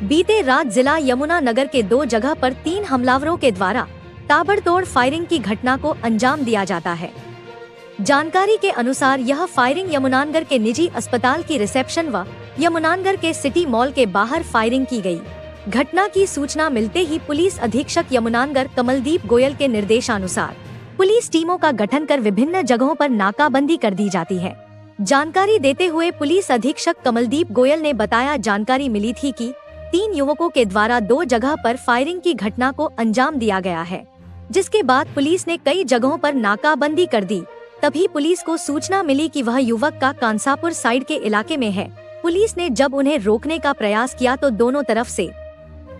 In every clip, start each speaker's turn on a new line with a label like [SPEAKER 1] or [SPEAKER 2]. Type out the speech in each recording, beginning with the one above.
[SPEAKER 1] बीते रात जिला यमुना नगर के 2 जगह पर 3 हमलावरों के द्वारा ताबड़तोड़ फायरिंग की घटना को अंजाम दिया जाता है। जानकारी के अनुसार यह फायरिंग यमुनानगर के निजी अस्पताल की रिसेप्शन व यमुनानगर के सिटी मॉल के बाहर फायरिंग की गई। घटना की सूचना मिलते ही पुलिस अधीक्षक यमुनानगर कमलदीप गोयल के निर्देशानुसार पुलिस टीमों का गठन कर विभिन्न जगहों पर नाकाबंदी कर दी जाती है। जानकारी देते हुए पुलिस अधीक्षक कमलदीप गोयल ने बताया, जानकारी मिली थी कि 3 युवकों के द्वारा 2 जगह पर फायरिंग की घटना को अंजाम दिया गया है, जिसके बाद पुलिस ने कई जगहों पर नाकाबंदी कर दी। तभी पुलिस को सूचना मिली कि वह युवक का कांसापुर साइड के इलाके में है। पुलिस ने जब उन्हें रोकने का प्रयास किया तो दोनों तरफ से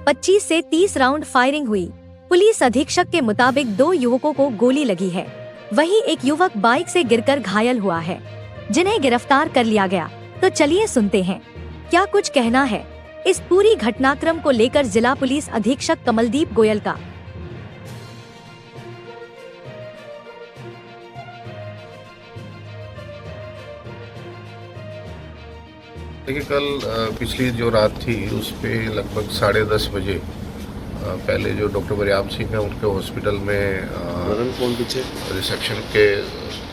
[SPEAKER 1] 25 से 30 राउंड फायरिंग हुई। पुलिस अधीक्षक के मुताबिक 2 युवकों को गोली लगी है, वहीं एक युवक बाइक से गिरकर घायल हुआ है, जिन्हें गिरफ्तार कर लिया गया। तो चलिए सुनते हैं क्या कुछ कहना है इस पूरी घटनाक्रम को लेकर जिला पुलिस अधीक्षक कमलदीप गोयल का।
[SPEAKER 2] देखिए, कल पिछली जो रात थी उस पे लगभग 10:30 बजे पहले जो डॉक्टर बरियाम सिंह है उनके हॉस्पिटल में रिसेप्शन के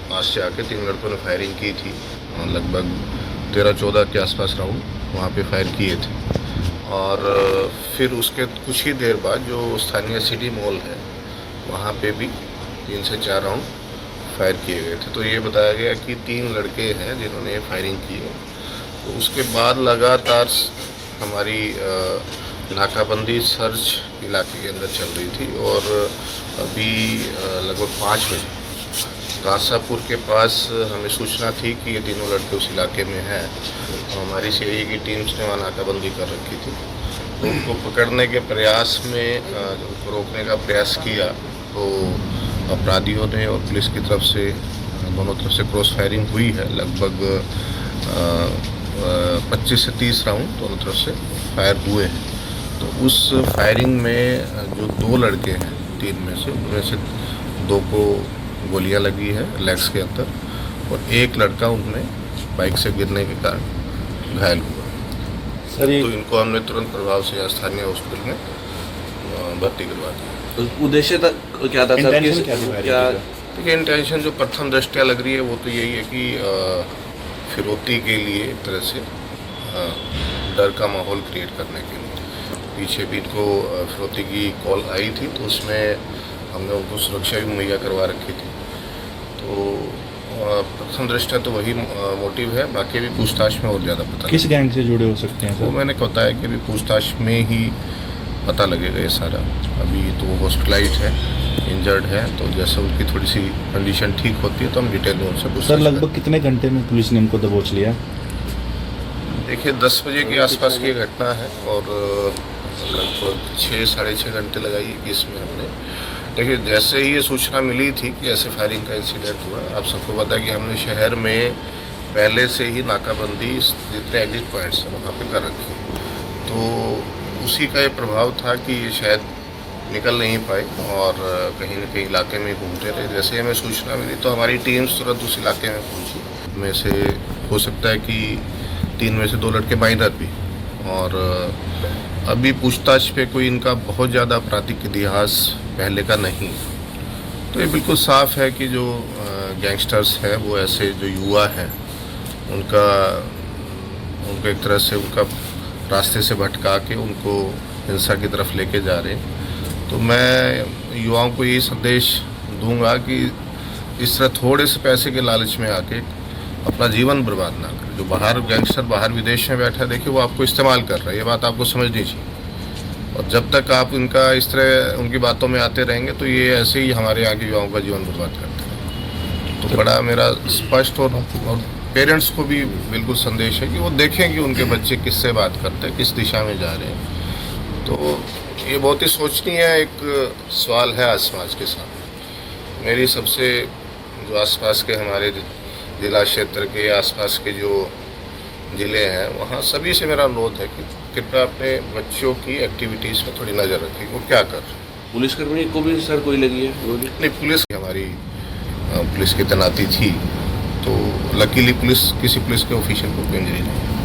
[SPEAKER 2] पास से आके 3 लड़कों ने फायरिंग की थी। लगभग 13-14 के आसपास राउंड वहाँ पे फायर किए थे और फिर उसके कुछ ही देर बाद जो स्थानीय सिटी मॉल है वहाँ पे भी 3 से 4 राउंड फायर किए गए थे। तो ये बताया गया कि 3 लड़के हैं जिन्होंने फायरिंग की है। तो उसके बाद लगातार हमारी नाकाबंदी सर्च इलाके के अंदर चल रही थी और अभी लगभग 5 बजे कांसापुर के पास हमें सूचना थी कि ये तीनों लड़के उस इलाके में हैं। तो हमारी सीआईए की टीम्स ने वहाँ नाकाबंदी कर रखी थी। तो उनको पकड़ने के प्रयास में उनको रोकने का प्रयास किया तो अपराधियों ने और पुलिस की तरफ से दोनों तरफ से क्रॉस फायरिंग हुई है। लगभग 25 से 30 राउंड दोनों तरफ से फायर हुए हैं। तो उस फायरिंग में जो 2 लड़के हैं 3 में से, उनमें से 2 को गोलियां लगी है लेग्स के अंदर और 1 लड़का उनमें बाइक से गिरने के कारण घायल हुआ। तो इनको हमने तुरंत प्रभाव से स्थानीय हॉस्पिटल में भर्ती करवा दिया।
[SPEAKER 3] उद्देश्य क्या था सर?
[SPEAKER 2] देखिए, इंटेंशन जो प्रथम दृष्टया लग रही है वो तो यही है कि फिरौती के लिए एक तरह से डर का माहौल क्रिएट करने के लिए। पीछे भी इनको फिरौती की कॉल आई थी तो उसमें हमने उनको सुरक्षा भी मुहैया करवा रखी थी। तो प्रथम दृष्टया तो वही मोटिव है। बाकी भी पूछताछ में और ज़्यादा पता
[SPEAKER 4] किस गैंग से जुड़े हो सकते हैं सर?
[SPEAKER 2] वो मैंने बताया कि अभी पूछताछ में ही पता लगेगा ये सारा। अभी तो वो हॉस्पिटलाइज है, इंजर्ड है, तो जैसे उनकी थोड़ी सी कंडीशन ठीक होती है तो हम डिटेल में उनसे पूछते हैं।
[SPEAKER 4] सर, लगभग कितने घंटे में पुलिस ने इनको दबोच लिया?
[SPEAKER 2] देखिए, 10 बजे के आसपास की घटना है और लगभग 6-6.5 घंटे लगाइए कि इसमें हमने। देखिए, जैसे ही ये सूचना मिली थी कि ऐसे फायरिंग का इंसिडेंट हुआ, आप सबको पता है कि हमने शहर में पहले से ही नाकाबंदी जितने एग्जिट पॉइंट्स हैं वहाँ पे कर रखी। तो उसी का ये प्रभाव था कि ये शायद निकल नहीं पाए और कहीं न कहीं इलाके में घूमते रहे। जैसे ही हमें सूचना मिली तो हमारी टीम्स तुरंत उस इलाके में पहुंची। में से हो सकता है कि 3 में से 2 लड़के माइनर भी, और अभी पूछताछ पे कोई इनका बहुत ज़्यादा आपराधिक इतिहास पहले का नहीं। तो ये बिल्कुल साफ है कि जो गैंगस्टर्स हैं वो ऐसे जो युवा हैं उनको एक तरह से उनका रास्ते से भटका के उनको हिंसा की तरफ लेके जा रहे हैं। तो मैं युवाओं को यही संदेश दूंगा कि इस तरह थोड़े से पैसे के लालच में आके अपना जीवन बर्बाद ना करें। जो बाहर गैंगस्टर बाहर विदेश में बैठा है, देखिए वो आपको इस्तेमाल कर रहा है, ये बात आपको समझनी चाहिए। और जब तक आप इनका इस तरह उनकी बातों में आते रहेंगे तो ये ऐसे ही हमारे यहाँ के युवाओं का जीवन बर्बाद करते हैं। तो बड़ा मेरा स्पष्ट और पेरेंट्स को भी बिल्कुल संदेश है कि वो देखें कि उनके बच्चे किससे बात करते हैं, किस दिशा में जा रहे हैं। तो ये बहुत ही सोचनीय एक सवाल है आज समाज के सामने। मेरी सबसे जो आसपास के हमारे जिला क्षेत्र के आसपास के जो ज़िले हैं वहाँ सभी से मेरा अनुरोध है कि कृपया अपने बच्चों की एक्टिविटीज़ में थोड़ी नज़र रखें, वो क्या कर रहे हैं।
[SPEAKER 3] पुलिसकर्मी को भी सर कोई लगी है?
[SPEAKER 2] नहीं, पुलिस हमारी पुलिस की तैनाती थी तो लकीली किसी पुलिस के ऑफिशियल को कोई इंजरी नहीं है।